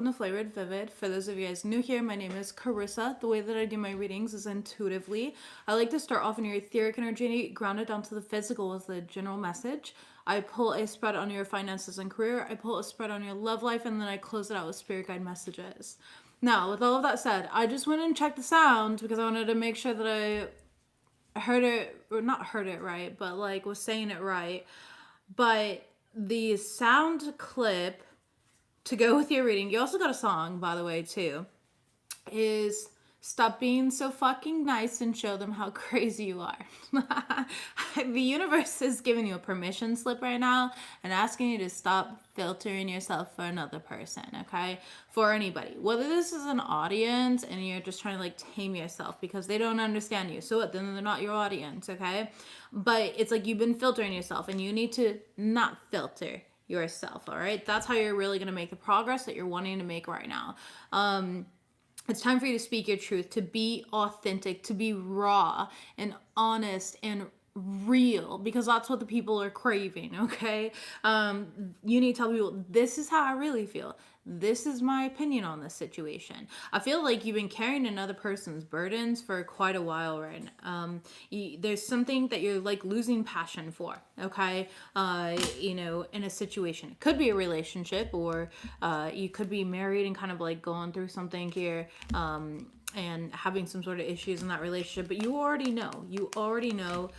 The FlavoredVivid. For those of you guys new here, my name is Carissa. The way that I do my readings is intuitively. I like to start off in your etheric energy, grounded down to the physical with the general message. I pull a spread on your finances and career. I pull a spread on your love life, and then I close it out with spirit guide messages. Now, with all of that said, I just went and checked the sound because I wanted to make sure that I heard it, or not heard it right, but like was saying it right. But the sound clip to go with your reading, you also got a song, by the way, too, is Stop Being So Fucking Nice and Show Them How Crazy You Are. The universe is giving you a permission slip right now and asking you to stop filtering yourself for another person, okay? For anybody. Whether this is an audience and you're just trying to like tame yourself because they don't understand you. So what? Then they're not your audience, okay? But it's like you've been filtering yourself and you need to not filter yourself. All right, that's how you're really going to make the progress that you're wanting to make right now. It's time for you to speak your truth, to be authentic, to be raw and honest and real, because that's what the people are craving. Okay, you need to tell people, this is how I really feel, this is my opinion on this situation. I feel like you've been carrying another person's burdens for quite a while right now. There's something that you're like losing passion for, okay? In a situation. It could be a relationship, or you could be married and kind of like going through something here, and having some sort of issues in that relationship, but you already know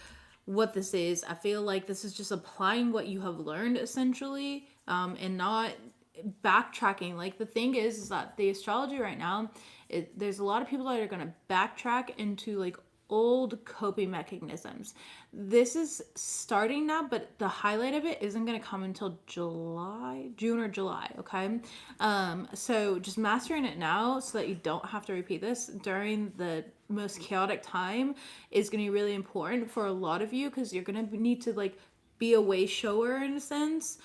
what this is. I feel like this is just applying what you have learned essentially, and not backtracking. Like the thing is that the astrology right now, there's a lot of people that are going to backtrack into like old coping mechanisms. This is starting now, but the highlight of it isn't going to come until June or July, okay? So just mastering it now so that you don't have to repeat this during the most chaotic time is going to be really important for a lot of you, because you're going to need to like be a way shower in a sense,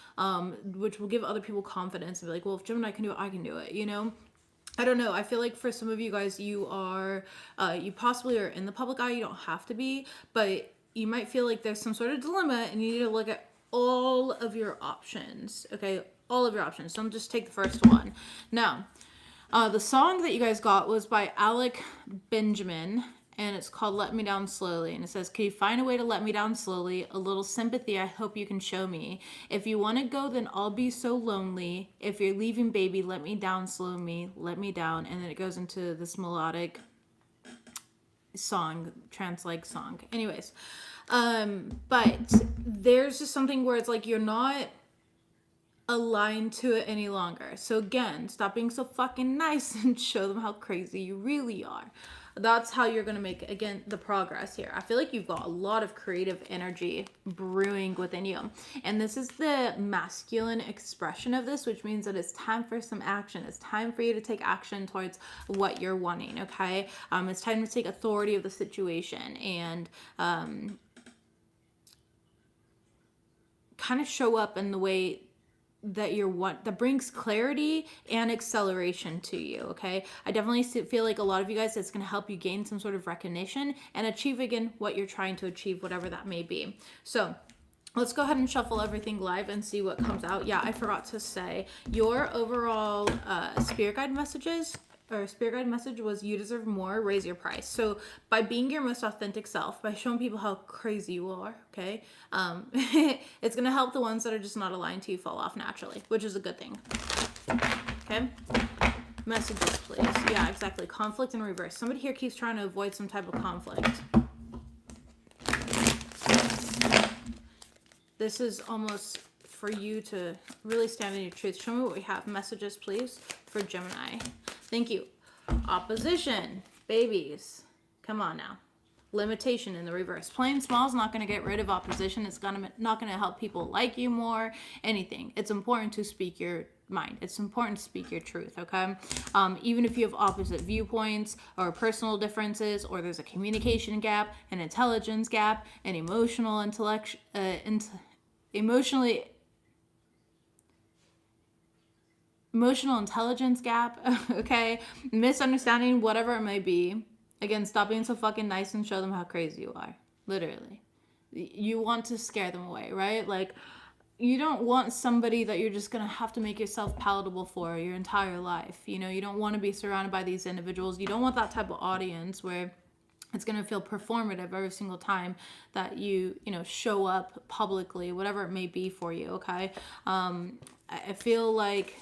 which will give other people confidence and be like, well, if Gemini can do it, I can do it, you know? I don't know. I feel like for some of you guys, you possibly are in the public eye. You don't have to be, but you might feel like there's some sort of dilemma and you need to look at all of your options. Okay, all of your options. Don't just take the first one. Now, the song that you guys got was by Alec Benjamin, and it's called Let Me Down Slowly. And it says, can you find a way to let me down slowly? A little sympathy I hope you can show me. If you want to go, then I'll be so lonely. If you're leaving, baby, let me down, slow me, let me down. And then it goes into this melodic song, trance-like song. Anyways, but there's just something where it's like you're not aligned to it any longer. So again, stop being so fucking nice and show them how crazy you really are. That's how you're going to make, again, the progress here. I feel like you've got a lot of creative energy brewing within you. And this is the masculine expression of this, which means that it's time for some action. It's time for you to take action towards what you're wanting, okay? It's time to take authority of the situation and kind of show up in the way that that brings clarity and acceleration to you. Okay, I definitely feel like a lot of you guys, it's going to help you gain some sort of recognition and achieve again what you're trying to achieve, whatever that may be. So let's go ahead and shuffle everything live and see what comes out. Yeah, I forgot to say your overall spirit guide messages, or spirit guide message was, you deserve more, raise your price. So by being your most authentic self, by showing people how crazy you are, okay, it's going to help the ones that are just not aligned to you fall off naturally, which is a good thing. Okay, messages please. Yeah, exactly. Conflict in reverse. Somebody here keeps trying to avoid some type of conflict. This is almost for you to really stand in your truth. Show me what we have. Messages please for Gemini. Thank you. Opposition, babies. Come on now. Limitation in the reverse. Playing small is not going to get rid of opposition. It's not going to help people like you more. Anything. It's important to speak your mind. It's important to speak your truth. Okay. Even if you have opposite viewpoints or personal differences, or there's a communication gap, an intelligence gap, an emotional intelligence gap, okay, misunderstanding, whatever it may be. Again, stop being so fucking nice and show them how crazy you are. Literally, you want to scare them away, right? Like, you don't want somebody that you're just gonna have to make yourself palatable for your entire life. You know, you don't want to be surrounded by these individuals. You don't want that type of audience where it's gonna feel performative every single time that you know, show up publicly, whatever it may be for you. Okay, I feel like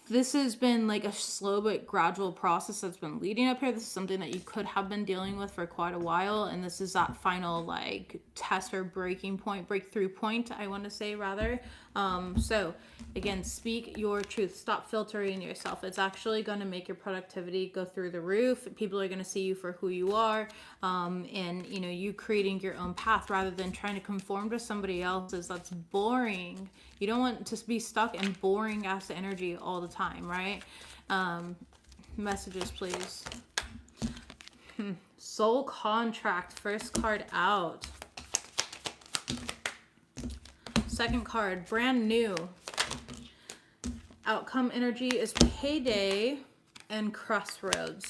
this has been like a slow but gradual process that's been leading up here. This is something that you could have been dealing with for quite a while, and this is that final like test or breakthrough point, I want to say, rather. So again, speak your truth. Stop filtering yourself. It's actually going to make your productivity go through the roof. People are going to see you for who you are, and you know, you creating your own path rather than trying to conform to somebody else's. That's boring. You don't want to be stuck in boring ass energy all the time, right? Messages, please. Soul contract, first card out. Second card, brand new. Outcome energy is payday and crossroads.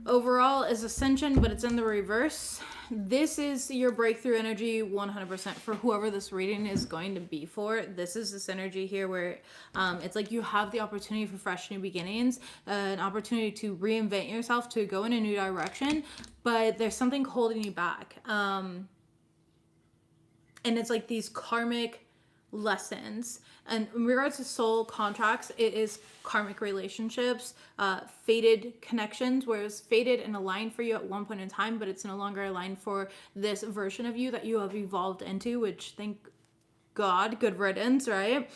Overall is ascension, but it's in the reverse. This is your breakthrough energy 100% for whoever this reading is going to be for. This is this energy here where it's like you have the opportunity for fresh new beginnings, an opportunity to reinvent yourself, to go in a new direction, but there's something holding you back. And it's like these karmic lessons. And in regards to soul contracts, it is karmic relationships, fated connections, where it was fated and aligned for you at one point in time, but it's no longer aligned for this version of you that you have evolved into, which, thank God, good riddance, right?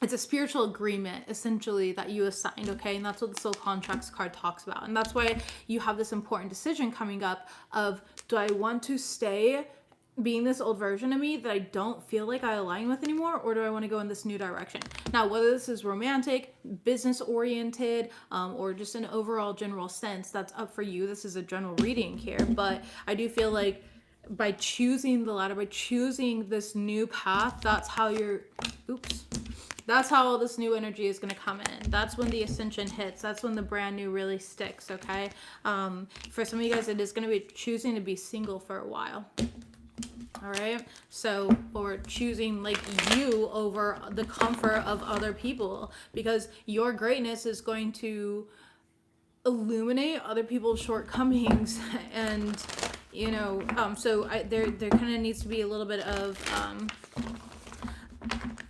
It's a spiritual agreement, essentially, that you assigned, okay? And that's what the soul contracts card talks about. And that's why you have this important decision coming up of, do I want to stay being this old version of me that I don't feel like I align with anymore, or do I want to go in this new direction? Now, whether this is romantic, business oriented, or just an overall general sense, that's up for you. This is a general reading here, but I do feel like by choosing the latter, by choosing this new path, that's how that's how all this new energy is going to come in. That's when the ascension hits. That's when the brand new really sticks, okay? For some of you guys, it is going to be choosing to be single for a while. All right, so, or choosing like you over the comfort of other people, because your greatness is going to illuminate other people's shortcomings. And you know, so there kind of needs to be a little bit of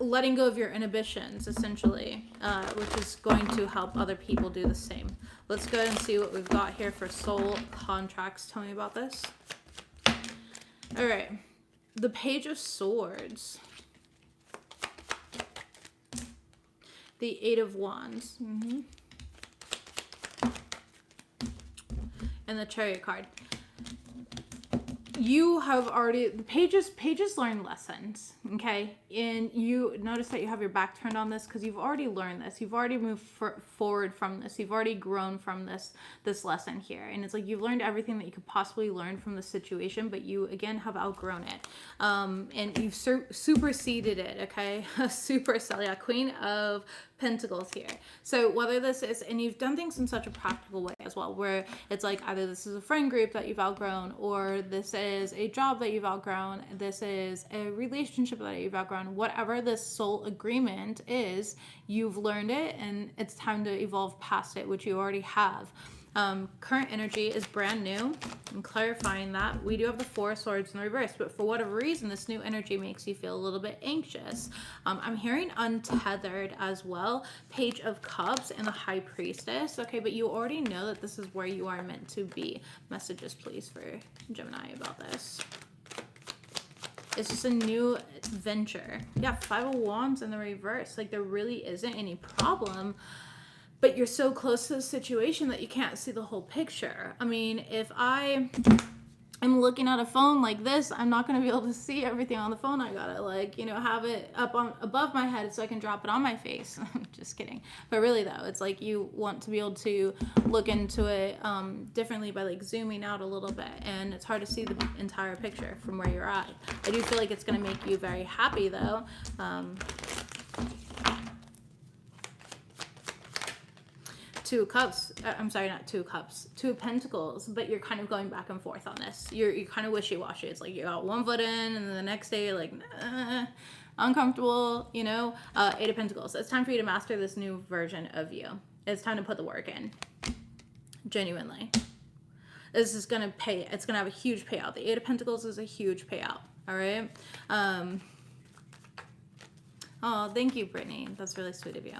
letting go of your inhibitions, essentially, which is going to help other people do the same. Let's go ahead and see what we've got here for soul contracts. Tell me about this. All right. The Page of Swords. The Eight of Wands. And the Chariot card. You have already, the pages learn lessons, okay? And you notice that you have your back turned on this because you've already learned this. You've already moved forward from this. You've already grown from this lesson here. And it's like you've learned everything that you could possibly learn from the situation, but you, again, have outgrown it. And you've superseded it, okay? Yeah, Queen of Pentacles here. So whether this is, and you've done things in such a practical way as well, where it's like either this is a friend group that you've outgrown, or this is a job that you've outgrown, this is a relationship that you've outgrown. Whatever this soul agreement is, you've learned it and it's time to evolve past it, which you already have. Current energy is brand new. I'm clarifying that. We do have the Four of Swords in the reverse, but for whatever reason, this new energy makes you feel a little bit anxious. I'm hearing untethered as well. Page of Cups and the High Priestess. Okay, but you already know that this is where you are meant to be. Messages, please, for Gemini about this. It's just a new venture. Yeah, Five of Wands in the reverse. Like, there really isn't any problem, but you're so close to the situation that you can't see the whole picture. I mean, if I am looking at a phone like this, I'm not going to be able to see everything on the phone. I gotta, like, you know, have it up on above my head so I can drop it on my face. Just kidding. But really though, it's like you want to be able to look into it differently by like zooming out a little bit, and it's hard to see the entire picture from where you're at. I do feel like it's going to make you very happy though. Two of Cups, I'm sorry, not Two of Cups, Two of Pentacles, but you're kind of going back and forth on this. You're kind of wishy-washy. It's like you got one foot in, and then the next day you're like, uncomfortable, you know? Eight of Pentacles. It's time for you to master this new version of you. It's time to put the work in. Genuinely. This is going to pay. It's going to have a huge payout. The Eight of Pentacles is a huge payout. All right? Oh, thank you, Brittany. That's really sweet of you.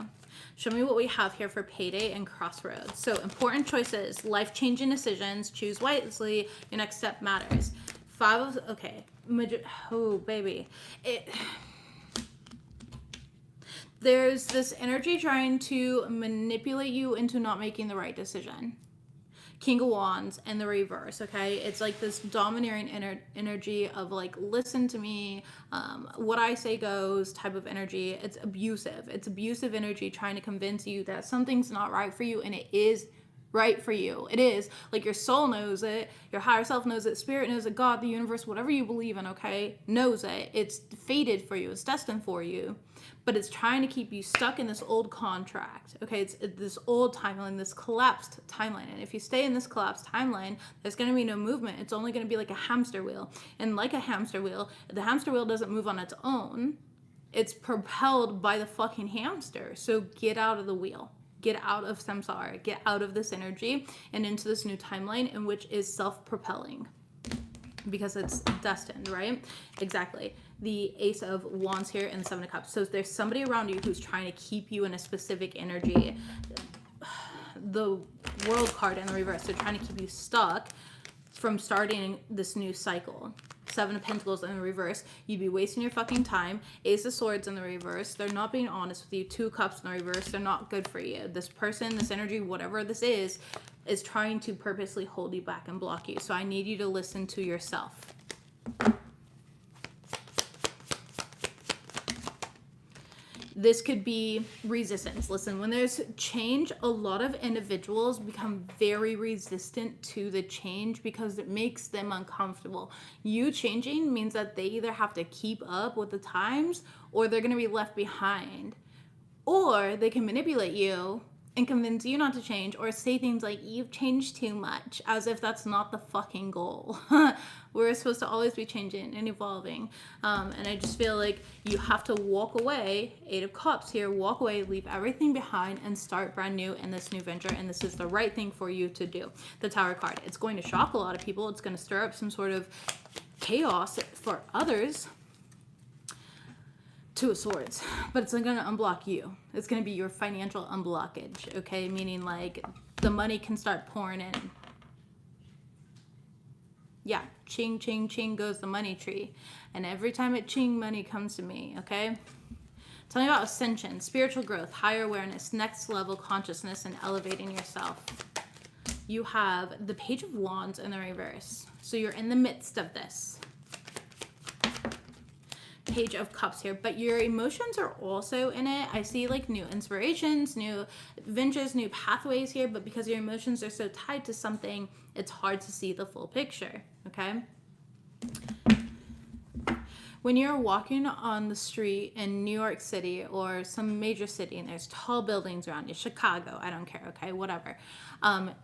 Show me what we have here for payday and crossroads. So important choices, life-changing decisions, choose wisely, your next step matters. Okay. Oh, baby. There's this energy trying to manipulate you into not making the right decision. King of Wands and the reverse, okay? It's like this domineering energy of like, listen to me, what I say goes type of energy. It's abusive. It's abusive energy trying to convince you that something's not right for you, and it is right for you. It is. Like, your soul knows it, your higher self knows it, spirit knows it, God, the universe, whatever you believe in, okay, knows it. It's fated for you. It's destined for you. But it's trying to keep you stuck in this old contract, okay? It's this old timeline, this collapsed timeline. And if you stay in this collapsed timeline, there's going to be no movement. It's only going to be like a hamster wheel. And like a hamster wheel, the hamster wheel doesn't move on its own. It's propelled by the fucking hamster. So get out of the wheel. Get out of samsara. Get out of this energy and into this new timeline, in which is self-propelling. Because it's destined, right? Exactly. The Ace of Wands here and the Seven of Cups. So there's somebody around you who's trying to keep you in a specific energy. The World card in the reverse. They're trying to keep you stuck from starting this new cycle. Seven of Pentacles in the reverse. You'd be wasting your fucking time. Ace of Swords in the reverse. They're not being honest with you. Two of Cups in the reverse. They're not good for you. This person, this energy, whatever this is trying to purposely hold you back and block you. So I need you to listen to yourself. This could be resistance. Listen, when there's change, a lot of individuals become very resistant to the change because it makes them uncomfortable. You changing means that they either have to keep up with the times, or they're going to be left behind. Or they can manipulate you and convince you not to change, or say things like, you've changed too much, as if that's not the fucking goal. We're supposed to always be changing and evolving. And I just feel like you have to walk away, Eight of Cups here, walk away, leave everything behind, and start brand new in this new venture. And this is the right thing for you to do. The Tower card. It's going to shock a lot of people. It's going to stir up some sort of chaos for others. Two of Swords, but it's not going to unblock you. It's going to be your financial unblockage, okay? Meaning like the money can start pouring in. Yeah, ching, ching, ching goes the money tree. And every time it ching, money comes to me, okay? Tell me about ascension, spiritual growth, higher awareness, next level consciousness, and elevating yourself. You have the Page of Wands in the reverse. So you're in the midst of this. Page of Cups here, but your emotions are also in it. I see like new inspirations, new ventures, new pathways here, but because your emotions are so tied to something, it's hard to see the full picture, okay? When you're walking on the street in New York City or some major city and there's tall buildings around you, Chicago, I don't care, okay, whatever,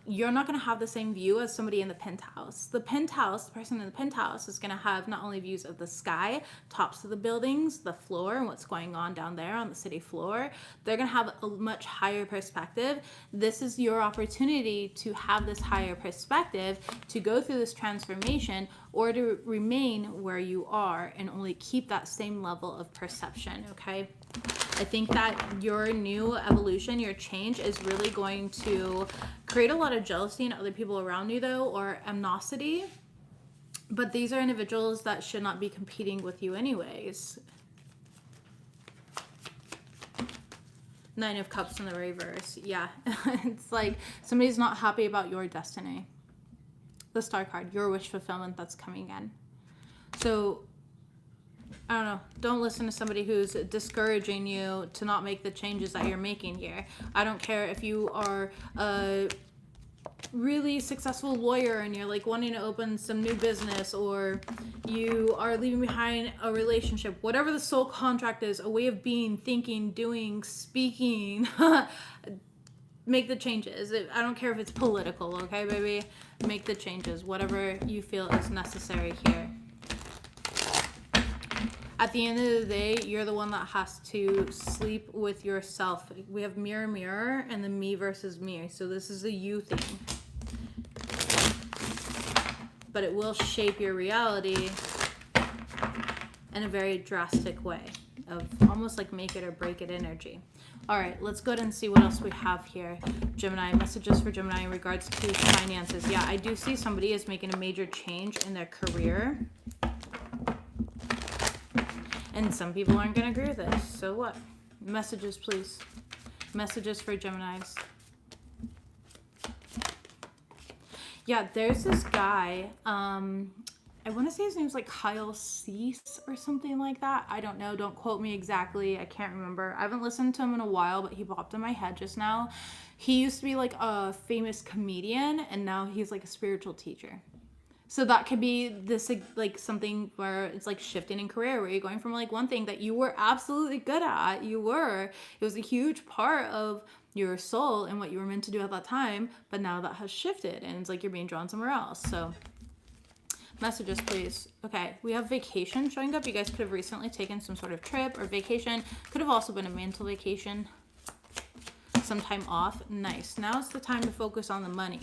you're not going to have the same view as somebody in the penthouse. The person in the penthouse is going to have not only views of the sky, tops of the buildings, the floor, and what's going on down there on the city floor. They're going to have a much higher perspective. This is your opportunity to have this higher perspective, to go through this transformation, or to remain where you are and only keep that same level of perception, okay? I think that your new evolution, your change is really going to create a lot of jealousy in other people around you though, or animosity. But these are individuals that should not be competing with you anyways. Nine of Cups in the reverse. Yeah, it's like somebody's not happy about your destiny. The Star card, your wish fulfillment that's coming in. So I don't know. Don't listen to somebody who's discouraging you to not make the changes that you're making here. I don't care if you are a really successful lawyer and you're like wanting to open some new business, or you are leaving behind a relationship, whatever the soul contract is, a way of being, thinking, doing, speaking. make the changes. I don't care if it's political, okay, baby? Make the changes, whatever you feel is necessary here. At the end of the day, you're the one that has to sleep with yourself. We have mirror, mirror, and the me versus me. So this is a you thing. But it will shape your reality in a very drastic way of almost like make it or break it energy. All right, let's go ahead and see what else we have here. Gemini, messages for Gemini in regards to finances. Yeah, I do see somebody is making a major change in their career. And some people aren't going to agree with this. So what? Messages, please. Messages for Geminis. Yeah, there's this guy. I want to say his name's like Kyle Cease or something like that. I don't know. Don't quote me exactly. I can't remember. I haven't listened to him in a while, but he popped in my head just now. He used to be like a famous comedian, and now he's like a spiritual teacher. So that could be this like something where it's like shifting in career, where you're going from like one thing that you were absolutely good at. It was a huge part of your soul and what you were meant to do at that time, but now that has shifted and it's like you're being drawn somewhere else. So messages, please. Okay, we have vacation showing up. You guys could have recently taken some sort of trip or vacation. Could have also been a mental vacation. Some time off. Nice. Now it's the time to focus on the money.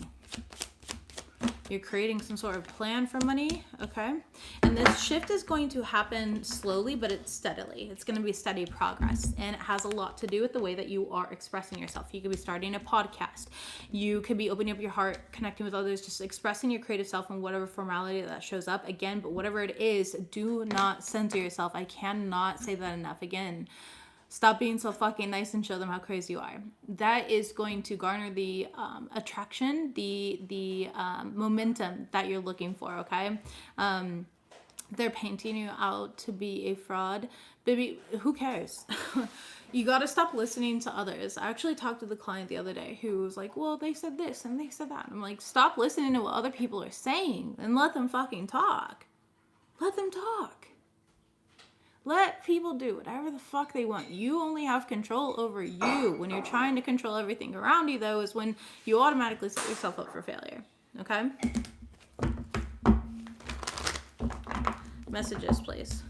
You're creating some sort of plan for money, okay? And this shift is going to happen slowly, but it's steadily. It's going to be steady progress, and it has a lot to do with the way that you are expressing yourself. You could be starting a podcast. You could be opening up your heart, connecting with others, just expressing your creative self in whatever formality that shows up. Again, but whatever it is, do not censor yourself. I cannot say that enough. Again, stop being so fucking nice and show them how crazy you are. That is going to garner the attraction, the momentum that you're looking for, okay? They're painting you out to be a fraud. Baby, who cares? You got to stop listening to others. I actually talked to the client the other day who was like, well, they said this and they said that. I'm like, stop listening to what other people are saying and let them fucking talk. Let them talk. Let people do whatever the fuck they want. You only have control over you. When you're trying to control everything around you, though, is when you automatically set yourself up for failure. Okay? Messages, please.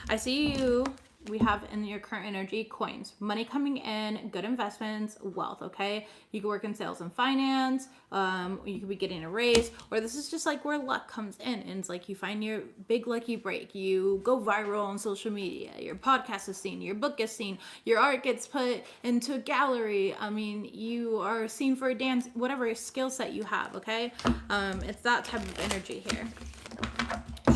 I see you. We have in your current energy coins, money coming in, good investments, wealth, okay? You could work in sales and finance, you could be getting a raise, or this is just like where luck comes in, and it's like you find your big lucky break, you go viral on social media, your podcast is seen, your book is seen, your art gets put into a gallery, I mean, you are seen for a dance, whatever skill set you have, okay? It's that type of energy here.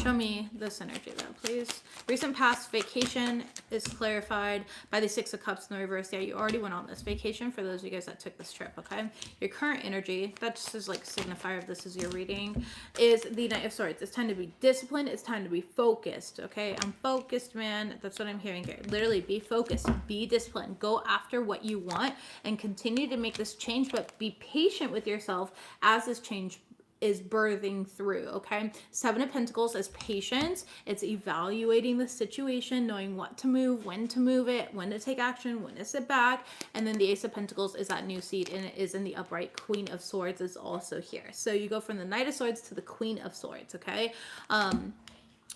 Show me this energy though, please. Recent past vacation is clarified by the Six of Cups in the reverse. Yeah, you already went on this vacation for those of you guys that took this trip, okay? Your current energy, that just is like a signifier of this is your reading, is the Knight of Swords. It's time to be disciplined. It's time to be focused, okay? I'm focused, man. That's what I'm hearing here. Literally, be focused. Be disciplined. Go after what you want and continue to make this change, but be patient with yourself as this change is birthing through, okay? Seven of Pentacles is patience. It's evaluating the situation, knowing what to move, when to move it, when to take action, when to sit back. And then the Ace of Pentacles is that new seed, and it is in the upright. Queen of Swords is also here. So you go from the Knight of Swords to the Queen of Swords, okay?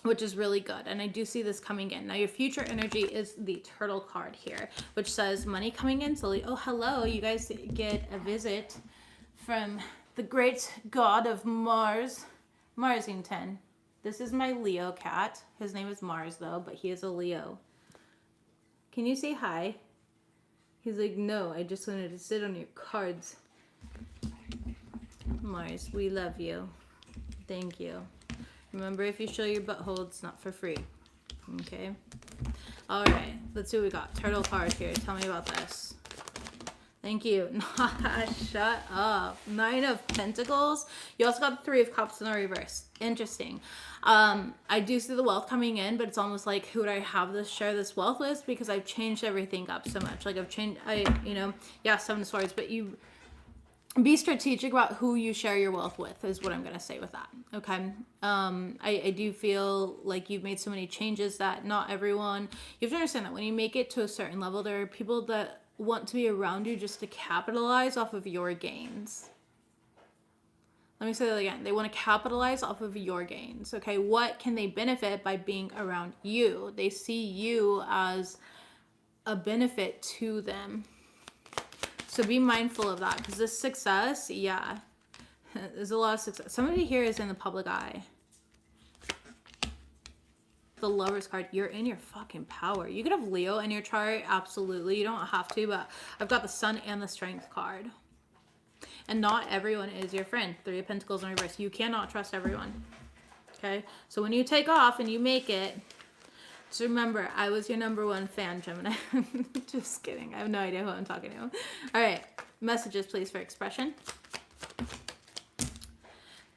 Which is really good. And I do see this coming in. Now your future energy is the Turtle card here, which says money coming in slowly. Oh, hello. You guys get a visit from the great god of Mars, Marsington. This is my Leo cat. His name is Mars, though, but he is a Leo. Can you say hi? He's like, no, I just wanted to sit on your cards. Mars, we love you. Thank you. Remember, if you show your butthole, it's not for free. Okay? All right, let's see what we got. Turtle card here. Tell me about this. Thank you. Shut up. Nine of Pentacles. You also got Three of Cups in the reverse. Interesting. I do see the wealth coming in, but it's almost like, who would I have this share this wealth with? Because I've changed everything up so much. Like Seven of Swords, but you be strategic about who you share your wealth with is what I'm going to say with that. Okay. I do feel like you've made so many changes that not everyone, you have to understand that when you make it to a certain level, there are people that want to be around you just to capitalize off of your gains. Let me say that again. They want to capitalize off of your gains. Okay, what can they benefit by being around you? They see you as a benefit to them. So be mindful of that, because this success, yeah, there's a lot of success. Somebody here is in the public eye. The Lover's card, you're in your fucking power. You could have Leo in your chart, absolutely. You don't have to, but I've got the Sun and the Strength card. And not everyone is your friend. 3 of Pentacles in reverse. You cannot trust everyone. Okay? So when you take off and you make it, just remember, I was your #1 fan, Gemini. Just kidding. I have no idea who I'm talking to. All right. Messages, please, for expression.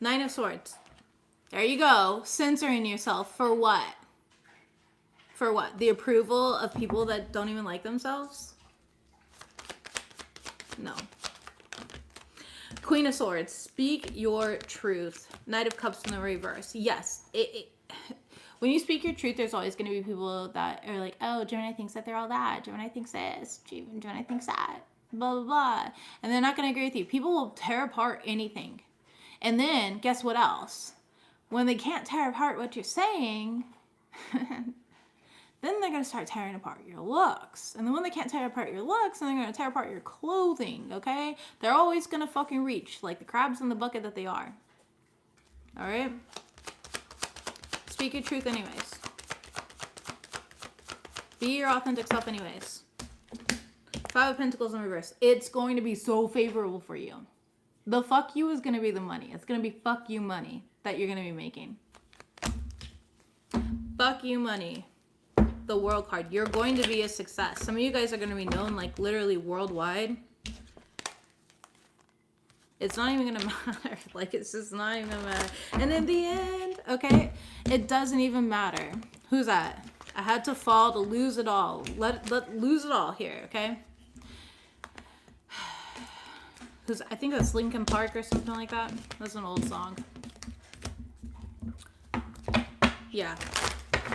9 of Swords. There you go. Censoring yourself. For what? For what? The approval of people that don't even like themselves? No. Queen of Swords, speak your truth. Knight of Cups in the reverse. Yes, when you speak your truth, there's always going to be people that are like, oh, Gemini thinks that they're all that. Gemini thinks this. Gemini thinks that. Blah, blah, blah. And they're not going to agree with you. People will tear apart anything. And then, guess what else? When they can't tear apart what you're saying, then they're going to start tearing apart your looks. And then when they can't tear apart your looks, then they're going to tear apart your clothing, okay? They're always going to fucking reach, like the crabs in the bucket that they are. All right? Speak your truth anyways. Be your authentic self anyways. 5 of Pentacles in reverse. It's going to be so favorable for you. The fuck you is going to be the money. It's going to be fuck you money that you're going to be making. Fuck you money. The World card. You're going to be a success. Some of you guys are going to be known like literally worldwide. It's not even going to matter. Like, it's just not even going to matter. And in the end, okay, it doesn't even matter. Who's that? I had to fall to lose it all. Let lose it all here, okay? I think that's Linkin Park or something like that. That's an old song. Yeah.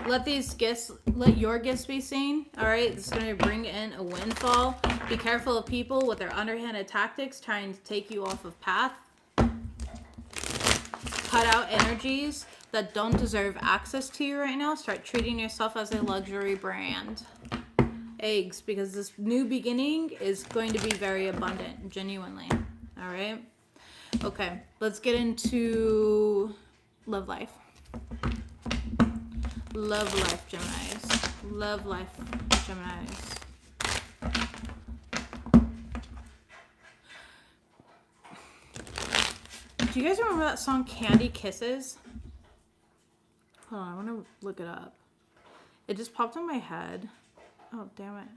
Let your gifts be seen. All right, it's going to bring in a windfall. Be careful of people with their underhanded tactics trying to take you off of path. Cut out energies that don't deserve access to you right now. Start treating yourself as a luxury brand. Eggs, because this new beginning is going to be very abundant, genuinely. All right? Okay, let's get into love life. Love life, Geminis. Love life, Geminis. Do you guys remember that song Candy Kisses? Hold on, I want to look it up. It just popped in my head. Oh, damn it.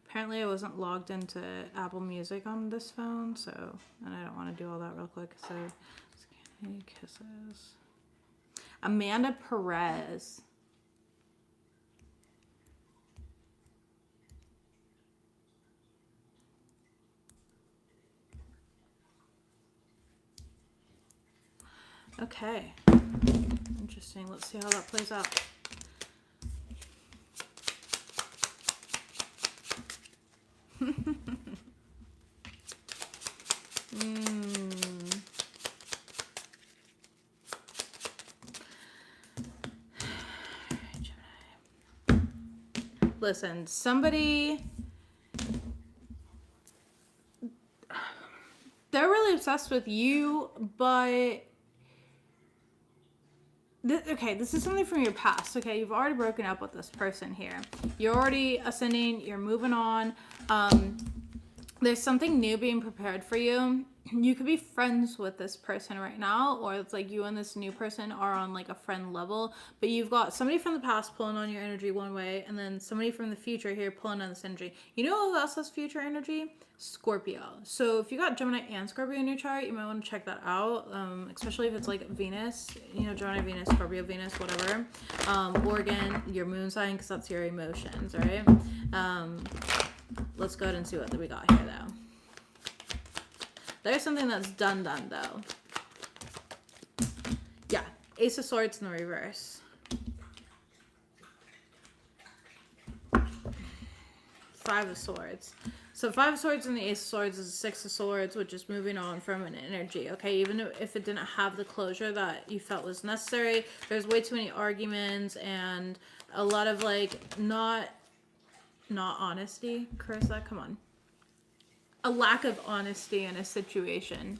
Apparently I wasn't logged into Apple Music on this phone, and I don't want to do all that real quick. So, Candy Kisses. Amanda Perez. Okay. Interesting. Let's see how that plays out. Listen, somebody, they're really obsessed with you, but this is something from your past. Okay, you've already broken up with this person here. You're already ascending. You're moving on. There's something new being prepared for you. You could be friends with this person right now, or it's like you and this new person are on like a friend level, but you've got somebody from the past pulling on your energy one way, and then somebody from the future here pulling on this energy. You know who else has future energy? Scorpio. So if you got Gemini and Scorpio in your chart, you might want to check that out, especially if it's like Venus, you know, Gemini Venus, Scorpio Venus, whatever. Or again, your moon sign, because that's your emotions, right? Let's go ahead and see what we got here, though. There's something that's done, though. Yeah, Ace of Swords in the reverse. Five of Swords. So Five of Swords and the Ace of Swords is Six of Swords, which is moving on from an energy, okay? Even if it didn't have the closure that you felt was necessary, there's way too many arguments and a lot of, like, not honesty. Carissa, come on. A lack of honesty in a situation.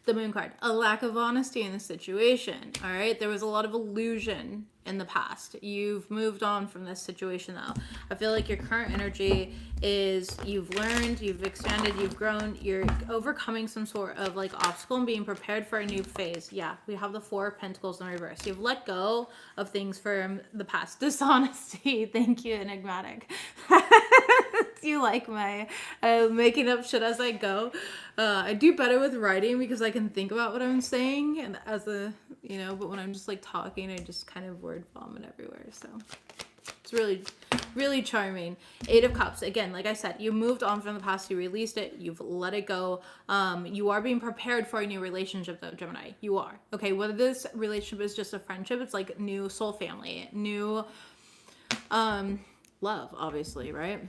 The Moon card. A lack of honesty in the situation, all right? There was a lot of illusion in the past. You've moved on from this situation, though. I feel like your current energy is you've learned, you've expanded, you've grown, you're overcoming some sort of, like, obstacle and being prepared for a new phase. Yeah, we have the Four of Pentacles in reverse. You've let go of things from the past. Dishonesty. Thank you, Enigmatic. You like my making up shit as I go. I do better with writing because I can think about what I'm saying, and as a, you know, but when I'm just like talking, I just kind of word vomit everywhere. So it's really, really charming. Eight of Cups. Again, like I said, you moved on from the past, you released it, you've let it go. You are being prepared for a new relationship, though, Gemini. You are. Okay, whether this relationship is just a friendship, it's like new soul family, new love, obviously, right?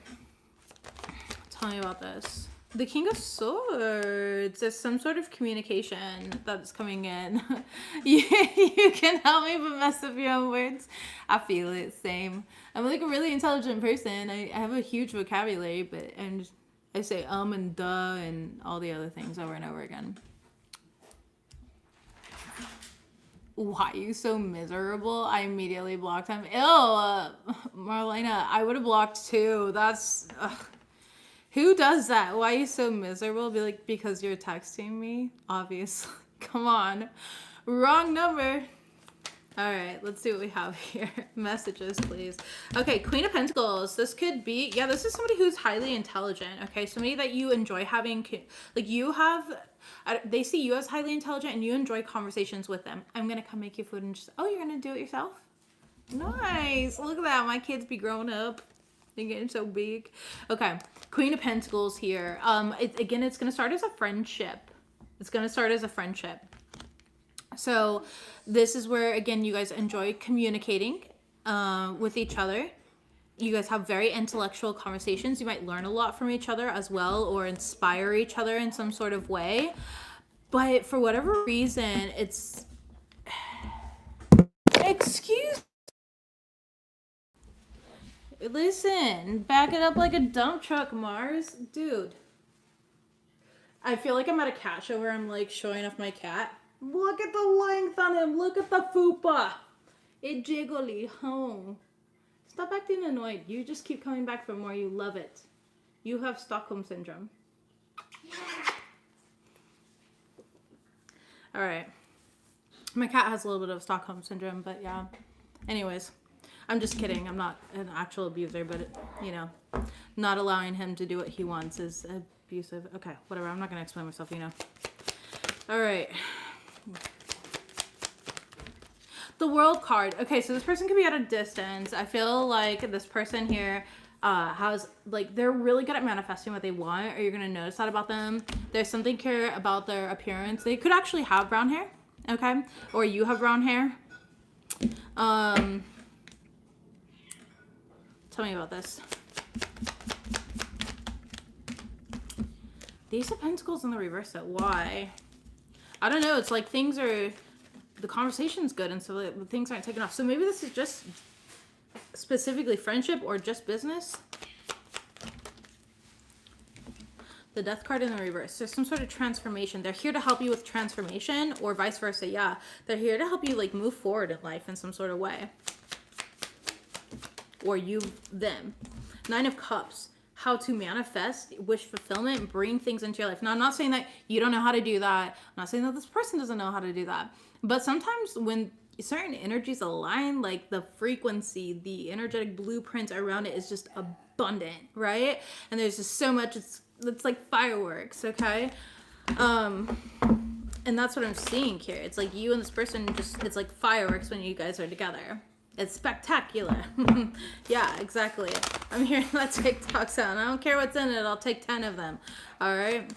Tell me about this. The King of Swords. There's some sort of communication that's coming in. you can help me but mess up your own words. I feel it. Same. I'm like a really intelligent person. I have a huge vocabulary, but I say and duh and all the other things over and over again. Why are you so miserable? I immediately blocked him. Ew, Marlena, I would have blocked too. That's... Ugh. Who does that? Why are you so miserable? Be like, because you're texting me? Obviously. Come on. Wrong number. All right, let's see what we have here. Messages, please. Okay, Queen of Pentacles. This could be, yeah, this is somebody who's highly intelligent, okay? Somebody that you enjoy having, like you have, they see you as highly intelligent and you enjoy conversations with them. I'm going to come make you food and just, oh, you're going to do it yourself? Nice. Look at that. My kids be growing up. They're getting so big. Okay, Queen of Pentacles here. Again, it's going to start as a friendship. It's going to start as a friendship. So this is where, again, you guys enjoy communicating with each other. You guys have very intellectual conversations. You might learn a lot from each other as well, or inspire each other in some sort of way. But for whatever reason, it's... Excuse... Listen, back it up like a dump truck, Mars. Dude. I feel like I'm at a cat show where I'm like showing off my cat. Look at the length on him. Look at the fupa. It jiggly. Oh. Stop acting annoyed. You just keep coming back for more. You love it. You have Stockholm Syndrome. Alright. My cat has a little bit of Stockholm Syndrome, but yeah. Anyways. I'm just kidding. I'm not an actual abuser, but, you know, not allowing him to do what he wants is abusive. Okay, whatever. I'm not going to explain myself, you know. All right. The World card. Okay, so this person could be at a distance. I feel like this person here has, like, they're really good at manifesting what they want, or you're going to notice that about them. There's something here about their appearance. They could actually have brown hair, okay? Or you have brown hair. Tell me about this. The Ace of Pentacles in the reverse, though. Why? I don't know. It's like things are... The conversation's good, and so the things aren't taking off. So maybe this is just specifically friendship or just business. The Death card in the reverse. There's some sort of transformation. They're here to help you with transformation, or vice versa. Yeah. They're here to help you, like, move forward in life in some sort of way. Or you, them. Nine of Cups. How to manifest, wish fulfillment, bring things into your life. Now, I'm not saying that you don't know how to do that. I'm not saying that this person doesn't know how to do that. But sometimes when certain energies align, like the frequency, the energetic blueprint around it is just abundant, right? And there's just so much, it's like fireworks, okay? And that's what I'm seeing here. It's like you and this person just, it's like fireworks when you guys are together. It's spectacular. Yeah, exactly. I'm hearing that TikTok sound. I don't care what's in it. I'll take 10 of them. All right.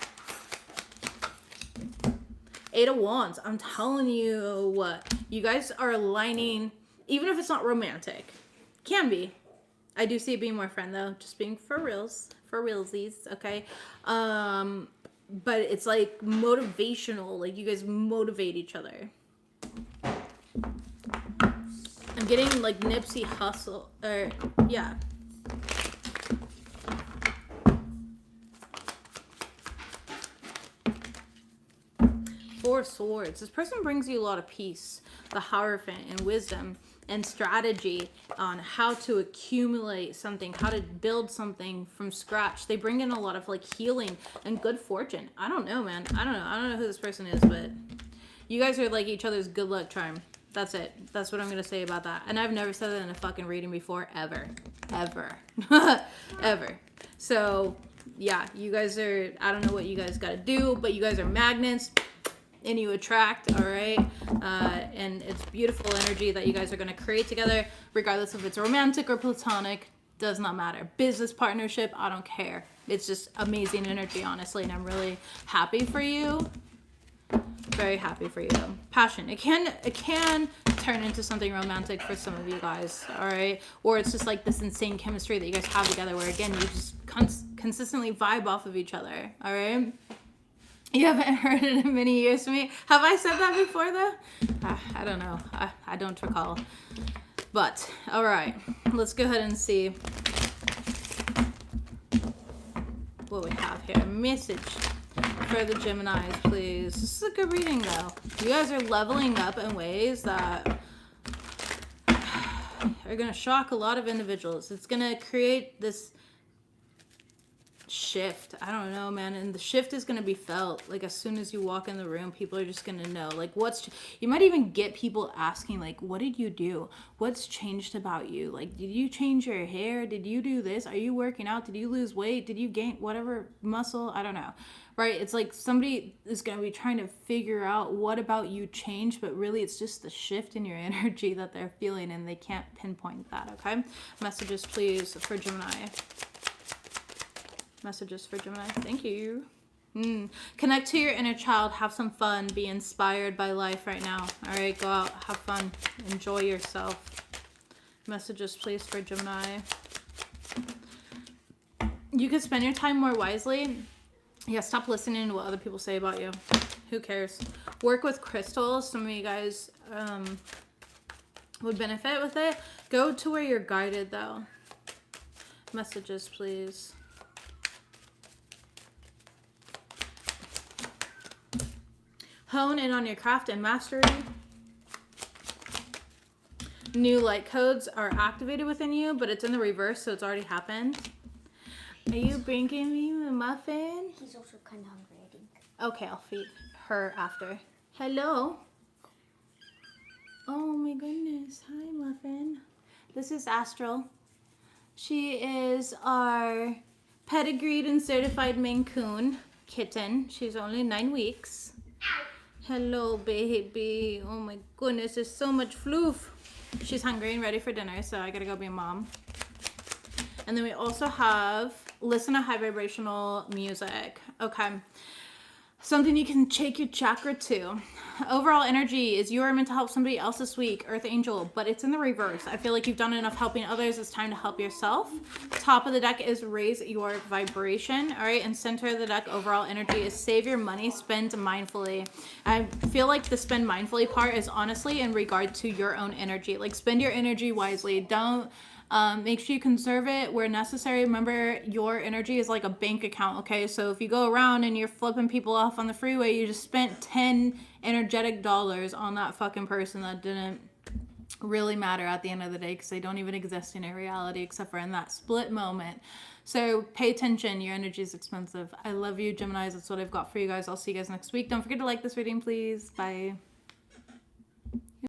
Eight of Wands. I'm telling you what. You guys are aligning, even if it's not romantic. Can be. I do see it being more friend though, just being for reals, for realsies, okay? But it's like motivational, like you guys motivate each other. I'm getting like Nipsey Hustle, or yeah. Four Swords. This person brings you a lot of peace, the Hierophant, and wisdom and strategy on how to accumulate something, how to build something from scratch. They bring in a lot of like healing and good fortune. I don't know, man. I don't know who this person is, but you guys are like each other's good luck charm. That's it. That's what I'm gonna say about that. And I've never said that in a fucking reading before, ever. Ever. So yeah, you guys are, I don't know what you guys gotta do, but you guys are magnets and you attract, all right? And it's beautiful energy that you guys are going to create together, regardless if it's romantic or platonic, does not matter. Business partnership, I don't care. It's just amazing energy, honestly, and I'm really happy for you. Very happy for you. Passion. It can turn into something romantic for some of you guys, all right? Or it's just like this insane chemistry that you guys have together where, again, you just consistently vibe off of each other, all right? You haven't heard it in many years from me. Have I said that before, though? I don't know. I don't recall. But, all right. Let's go ahead and see what we have here. Message for the Geminis, please. This is a good reading, though. You guys are leveling up in ways that are going to shock a lot of individuals. It's going to create this shift. I don't know, man. And the shift is going to be felt. Like, as soon as you walk in the room, people are just going to know. Like, you might even get people asking, like, what did you do? What's changed about you? Like, did you change your hair? Did you do this? Are you working out? Did you lose weight? Did you gain whatever muscle? I don't know. Right? It's like somebody is going to be trying to figure out what about you changed, but really it's just the shift in your energy that they're feeling and they can't pinpoint that, okay? Messages, please, for Gemini. Messages for Gemini. Thank you. Connect to your inner child. Have some fun. Be inspired by life right now. All right, go out. Have fun. Enjoy yourself. Messages, please, for Gemini. You could spend your time more wisely. Yeah, stop listening to what other people say about you. Who cares? Work with crystals. Some of you guys would benefit with it. Go to where you're guided, though. Messages, please. Hone in on your craft and mastery. New light codes are activated within you, but it's in the reverse, so it's already happened. Are you bringing me a muffin? He's also kind of hungry, I think. Okay, I'll feed her after. Hello. Oh my goodness. Hi, Muffin. This is Astral. She is our pedigreed and certified Maine Coon kitten. She's only 9 weeks. Hello, baby. Oh my goodness, there's so much floof. She's hungry and ready for dinner, so I gotta go be a mom. And then we also have listen to high vibrational music. Okay. Something you can shake your chakra to. Overall energy is you are meant to help somebody else this week, Earth Angel, but it's in the reverse. I feel like you've done enough helping others. It's time to help yourself. Top of the deck is raise your vibration. All right. And center of the deck, overall energy is save your money, spend mindfully. I feel like the spend mindfully part is honestly in regard to your own energy. Like spend your energy wisely. Don't make sure you conserve it where necessary. Remember, your energy is like a bank account, okay? So if you go around and you're flipping people off on the freeway, you just spent 10 energetic dollars on that fucking person that didn't really matter at the end of the day because they don't even exist in a reality except for in that split moment. So pay attention. Your energy is expensive. I love you, Geminis. That's what I've got for you guys. I'll see you guys next week. Don't forget to like this reading, please. Bye.